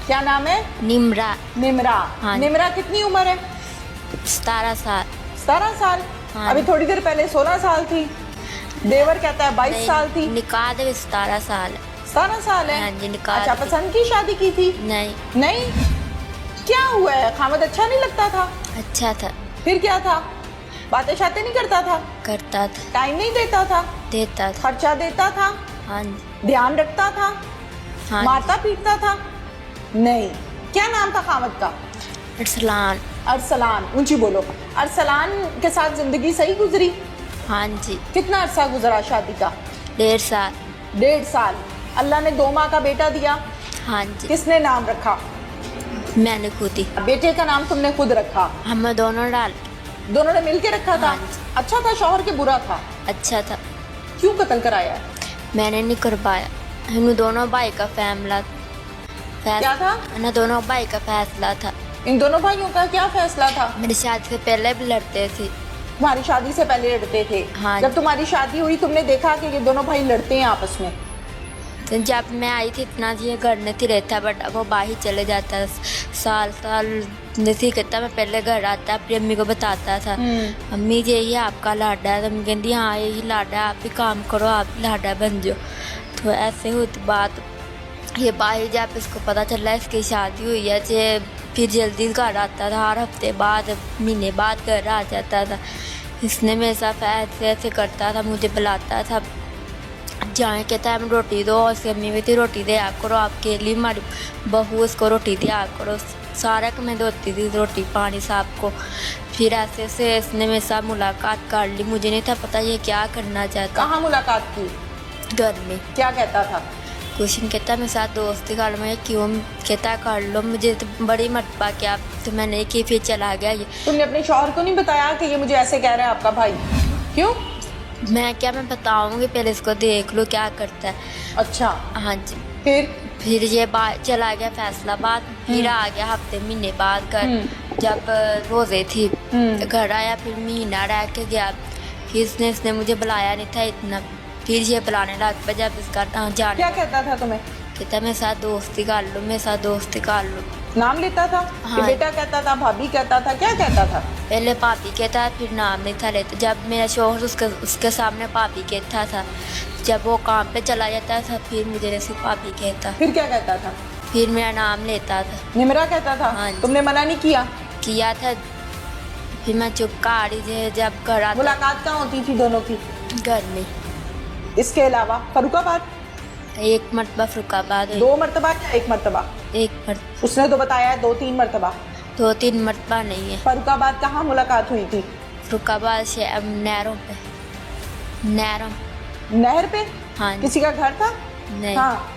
क्या नाम है? निम्रा। निम्रा। हाँ। निम्रा कितनी उम्र है? 17 साल। 17 साल। हाँ। अभी थोड़ी देर पहले 16 साल थी। देवर कहता है 22 साल थी। निकाह दे 17 साल है। 17 साल है। हाँ जी, निकाह अच्छा, दी। पसंद की शादी की थी? नहीं। नहीं? क्या हुआ है? खामद अच्छा नहीं लगता था? अच्छा था। फिर क्या था? बातें शातें नहीं करता था? करता था। टाइम नहीं देता था? देता था। खर्चा देता था? हाँ जी। ध्यान रखता था? हाँ जी। मारता पीटता था? नहीं। क्या नाम था खामद का? अरसलान। अरसलान। ऊंची बोलो। अरसलान के साथ जिंदगी सही गुजरी? हाँ जी। कितना अरसा गुजरा शादी का? 1.5 साल। 1.5 साल। अल्लाह ने 2 माह का बेटा दिया। हाँ जी। किसने नाम रखा? मैंने खुद ही। बेटे का नाम तुमने खुद रखा? हम दोनों डाल। दोनों ने मिलके रखा था? हाँ जी। अच्छा था शौहर के बुरा था? अच्छा था। क्यों कत्ल कराया? मैंने नहीं करवाया। हम दोनों भाई का फैसला। क्या था? ना दोनों भाई का फैसला था। इन दोनों भाइयों का क्या फैसला था? मेरी शादी से पहले भी लड़ते थे। तुम्हारी शादी से पहले लड़ते थे? हाँ। जब तुम्हारी शादी हुई तुमने देखा कि ये दोनों भाई लड़ते हैं आपस में? तो जब मैं आई थी इतना ये घर नहीं रहता, बट अब वो बाहर चले जाता। साल साल नहीं कहता, मैं पहले घर आता अपनी अम्मी को बताता था, अम्मी यही आपका लाडा है। तो अम्मी कहती हाँ यही लाडा है, आप भी काम करो, आप भी लाडा बन जाओ। तो ऐसे होती बात। ये बाहर जब इसको पता चला इसकी शादी हुई है, जे फिर जल्दी घर आता था, हर हफ्ते बाद महीने बाद घर आ जाता था। इसने मेरे साथ ऐसे ऐसे करता था, मुझे बुलाता था, जाए कहता है रोटी दो, उसकी अम्मी भी थी रोटी दे आप करो, आपके लिए हमारी बहू इसको रोटी दे आप करो। सारा को मैं धोती थी रोटी पानी साहब को। फिर ऐसे से इसने मेरे साथ मुलाकात कर ली। मुझे नहीं था पता ये क्या करना चाहता। कहाँ मुलाकात की? घर में। क्या कहता था? कुछ नहीं कहता, मेरे साथ दोस्ती कर लो। मैं क्यों कहता कर लो, मुझे तो बड़ी मटपा क्या तो मैंने की, फिर चला गया ये। तुमने अपने शौहर को नहीं बताया कि ये मुझे ऐसे कह रहा है आपका भाई? क्यों? मैं क्या मैं बताऊंगी, पहले इसको देख लो क्या करता है। अच्छा। हाँ जी। फिर ये बात चला गया फैसलाबाद। फिर आ गया हफ्ते महीने बाद घर, जब रोजे थी घर आया। फिर महीना रह के गया। फिर इसने मुझे बुलाया नहीं था इतना। फिर ये बुलाने लग पाया जब इसका जाने। क्या कहता था तुम्हें? कहता मेरे साथ दोस्ती कर लो, मेरे साथ दोस्ती कर लो। नाम लेता था? हाँ। कि बेटा कहता था, भाभी कहता था, क्या कहता था? पहले पापी कहता, फिर नाम नहीं था लेता। जब मेरा शौहर उसके सामने पापी कहता था, जब वो काम पे चला जाता था फिर मुझे सिर्फ पापी कहता। फिर क्या कहता था? फिर मेरा नाम लेता था। निमरा कहता था? हाँ जी। तुमने मना नहीं किया? किया था। फिर मैं चुप कर रही थी। जब घर आता मुलाकात कहाँ होती थी दोनों की? घर में। इसके अलावा फरुखाबाद? एक मरतबा फरुखाबाद। 2 मरतबा क्या 1 मरतबा? एक मरतबा। उसने तो बताया है 2-3 मरतबा। 2-3 मरतबा नहीं है। फरुखाबाद कहाँ मुलाकात हुई थी? फरुखाबाद से नहरों पे। नहरों। नहर पे? हाँ जी। किसी का घर था? नहीं। हाँ।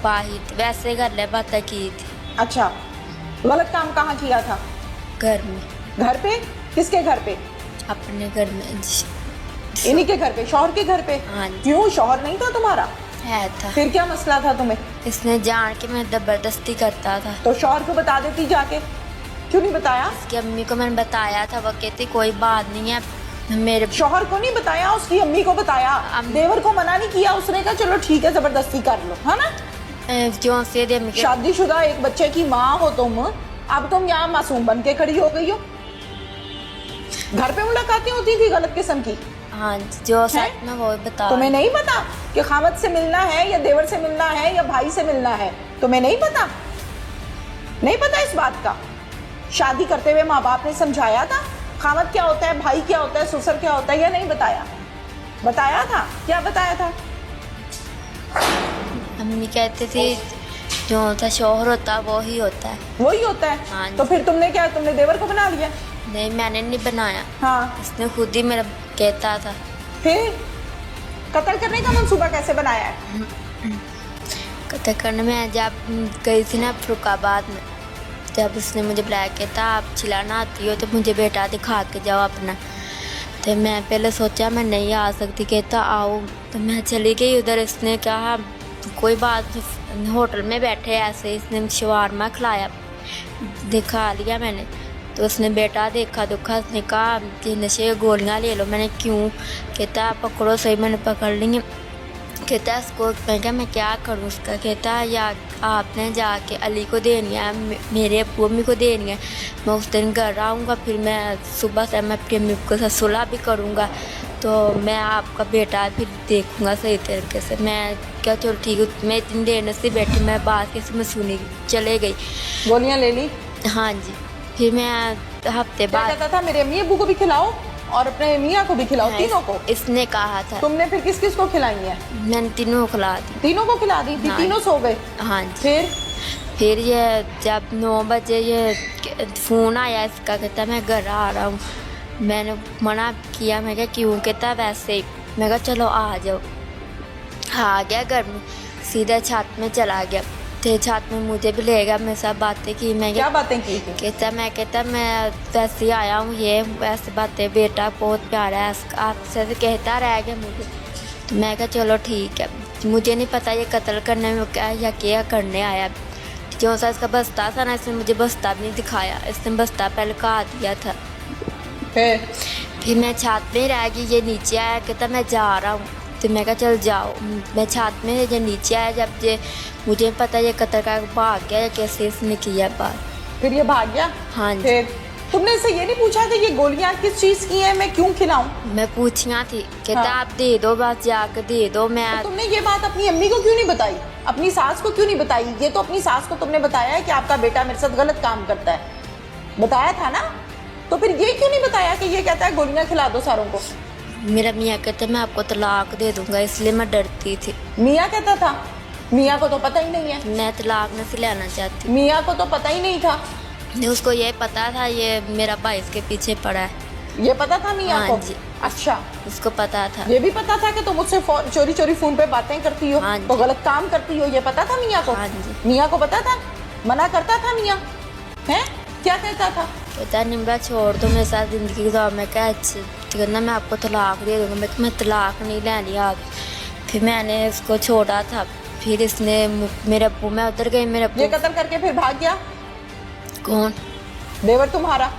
बाहर वैसे घर ले बातें की थी। अच्छा। गलत काम कहाँ किया था? घर में। घर पे? किसके घर पे? अपने घर में। इन्हीं के घर पे? शौहर के घर पे? हाँ जी। क्यों, शौहर नहीं था तुम्हारा? है था। फिर क्या मसला था तुम्हें? इसने जान के मैं जबरदस्ती करता था। तो शौहर को बता देती जाके, क्यों नहीं बताया? उसकी अम्मी को मैंने बताया था, वो कहती कोई बात नहीं है। मेरे शौहर को नहीं बताया, उसकी अम्मी को बताया। देवर को मना नहीं किया, उसने कहा चलो ठीक है जबरदस्ती कर लो, है ना? जो से अम्मी के शादीशुदा एक बच्चे की माँ हो तुम, अब तुम यहाँ मासूम बन के खड़ी हो गई हो। घर पे मुलाकातें होती थी गलत किस्म की? हाँ जो सच में वो बता। तुम्हें नहीं पता कि खामद से मिलना है या देवर से मिलना है या भाई से मिलना है? तुम्हें नहीं पता? नहीं पता इस बात का? शादी करते हुए माँ बाप ने समझाया था खामद क्या होता है, भाई क्या होता है, ससुर क्या होता है, या नहीं बताया? बताया था? क्या बताया था? अम्मी कहती थी जो होता शौहर होता वो ही होता है। वही होता है? हाँ। तो फिर तुमने क्या, तुमने देवर को बना लिया? नहीं मैंने नहीं बनाया। हाँ। इसने खुद ही मेरा कहता था। फिर कत्ल करने का मंसूबा कैसे बनाया है? कत्ल करने में जब गई थी ना फरुखाबाद में, जब उसने मुझे बुलाया कहता आप चिल्लाना आती हो तो मुझे बेटा दिखा के जाओ अपना। तो मैं पहले सोचा मैं नहीं आ सकती, कहता आओ। तो मैं चली गई उधर। इसने कहा कोई बात, होटल में बैठे ऐसे, इसने शवारमा खिलाया, दिखा लिया मैंने। तो उसने बेटा देखा दुखा, उसने कहा कि नशे गोलियां ले लो। मैंने क्यों? कहता पकड़ो सही। मैंने पकड़ ली। कहता है इसको, मैं क्या, मैं क्या करूँ उसका। कहता है या आपने जाके अली को देनी है, मेरे अब्बू अम्मी को देनी है। मैं उस दिन घर आऊँगा, फिर मैं सुबह से मैं अपनी अम्मी को साथ सुलह भी करूँगा, तो मैं आपका बेटा फिर देखूँगा सही तरीके से। मैं क्या, चलो ठीक है। मैं इतनी देर से बैठी, मैं बात किसी में सुनी, चले गई। गोलियां ले ली? हाँ जी। फिर मैं हफ्ते क्या बाद, कहता था मेरे अम्मी अब्बू को भी खिलाओ और अपने मियाँ को भी खिलाओ, तीनों को? इसने कहा था। तुमने फिर किस किस को खिलाई है? मैंने तीनों को खिला दी। तीनों को खिला दी थी? हाँ। तीनों सो गए? हाँ जी। फिर ये जब 9 बजे ये फ़ोन आया इसका, कहता मैं घर आ रहा हूँ। मैंने मना किया, मैं क्या क्यों? कहता वैसे ही। मैं कहा चलो आ जाओ। आ गया घर में, सीधा छत में चला गया। तो छत में मुझे भी ले गया, मेरे साथ बातें की। मैं क्या बातें की थी? कहता मैं वैसे ही आया हूँ, ये वैसे बातें, बेटा बहुत प्यारा है आपसे, तो कहता रह गया मुझे। तो मैं कहा चलो ठीक है। मुझे नहीं पता ये कत्ल करने में क्या करने आया। जो सा इसका बस्ता था ना, इसने मुझे बस्ता भी नहीं दिखाया, इसने बस्ता पहले कहा दिया था। फिर मैं छत में ही रह गई। ये नीचे आया, कहता मैं जा रहा हूँ। तो मैं कहा चल जाओ। मैं छत में जब नीचे आया, जब ये मुझे पता ये कत्ल का भाग गया या कैसे इसने किया बात। फिर ये भाग गया? हाँ जी। फिर तुमने इससे ये नहीं पूछा कि ये गोलियां किस चीज की हैं, मैं क्यों खिलाऊं? मैं पूछिया थी, कहता हाँ। आप दे दो, बस जाकर दे दो। मैं तो तुमने ये बात अपनी अम्मी को क्यों नहीं बताई, अपनी सास को क्यों नहीं बताई? ये तो अपनी सास को तुमने बताया है कि आपका बेटा मेरे साथ गलत काम करता है, बताया था ना? तो फिर ये क्यों नहीं बताया कि ये कहता है गोलियां खिला दो सारों को? मेरा मियाँ कहता मैं आपको तलाक दे दूंगा, इसलिए मैं डरती थी। मियाँ कहता था? मियाँ को तो पता ही नहीं है। मैं तलाक नहीं लेना चाहती। मियाँ को तो पता ही नहीं था? उसको ये पता था ये मेरा भाई इसके पीछे पड़ा है। ये पता था मियाँ हाँ को? जी। अच्छा, उसको पता था। ये भी पता था कि तुम मुझसे चोरी चोरी फोन पे बातें करती हो, हाँ तो जी। गलत काम करती हो, ये पता था मियाँ को? हाँ जी। मियाँ को पता था? मना करता था मियाँ? हैं, क्या कहता था? कहता निम्बा छोड़ दो मेरे साथ ज़िंदगी गुजार। मैं क्या अच्छी, कहना मैं आपको तलाक दे दूँगा। मैं तलाक नहीं लेनी आप। फिर मैंने उसको छोड़ा था। फिर इसने मेरे अब्बू, मैं उधर गई, मेरे अब्बू। ये कत्ल करके फिर भाग गया? कौन? देवर तुम्हारा?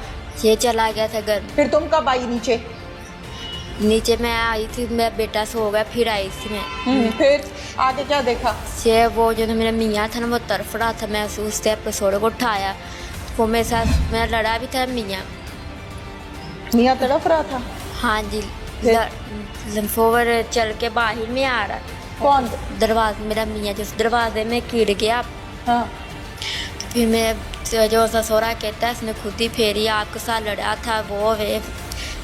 ये चला गया था घर। फिर तुम कब आई नीचे? नीचे मैं आई थी, मेरा बेटा सो गया, फिर आई थी मैं। फिर आगे क्या देखा? ये वो जो मेरा मियाँ था ना, वो तरफ रहा था। मैं उससे एपिसोड को उठाया, वो मेरे साथ मैं लड़ा भी था। मियाँ तड़प रहा था? हाँ जी। लम्फोवर चल के बाहर में आ रहा। कौन? दरवाजे, मेरा मियाँ जिस दरवाजे में गिर गया। हाँ। फिर मैं जो ससुरा कहता है इसने खुद ही फेरी, आपके साथ लड़ा था वो वे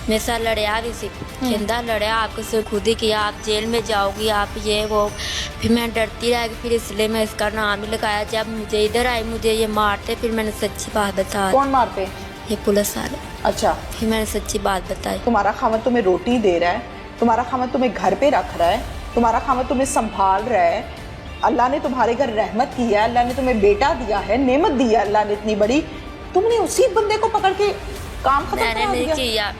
मेरे साथ लड़या भी सी, कहता लड़या आपके से खुद ही किया, आप जेल में जाओगी, आप ये वो। फिर मैं डरती रह गई, फिर इसलिए मैं इसका नाम ही लगाया। जब मुझे इधर आई, मुझे ये मारते, फिर मैंने सच्ची बात बताई। कौन मारते? ये पुलिस वाले। अच्छा। फिर मैंने सच्ची बात बताई। तुम्हारा खामद तुम्हें रोटी दे रहा है, तुम्हारा खामद तुम्हें घर पे रख रहा है, तुम्हारा खामद तुम्हें संभाल रहा है, अल्लाह ने तुम्हारे घर रहमत की है, अल्लाह ने तुम्हें बेटा दिया है, नेमत दी है अल्लाह ने इतनी बड़ी, तुमने उसी बंदे को पकड़ के काम खत्म मैंने करा नहीं दिया। किया।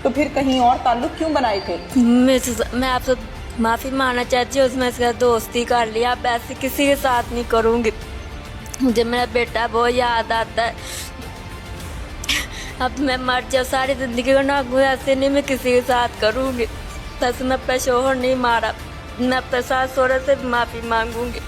तो फिर कहीं और ताल्लुक क्यों बनाए थे? मैं आपसे माफ़ी मांगना चाहती हूँ, उसमें इसका दोस्ती कर लिया। अब ऐसे किसी के साथ नहीं करूँगी। मुझे मेरा बेटा बहुत याद आता है। अब मैं मर जाऊँ, सारी ज़िंदगी को ना ऐसे नहीं मैं किसी के साथ करूँगी। बस मैं अपना शोहर नहीं मारा, मैं अपने सास सहुरे से माफ़ी मांगूंगी।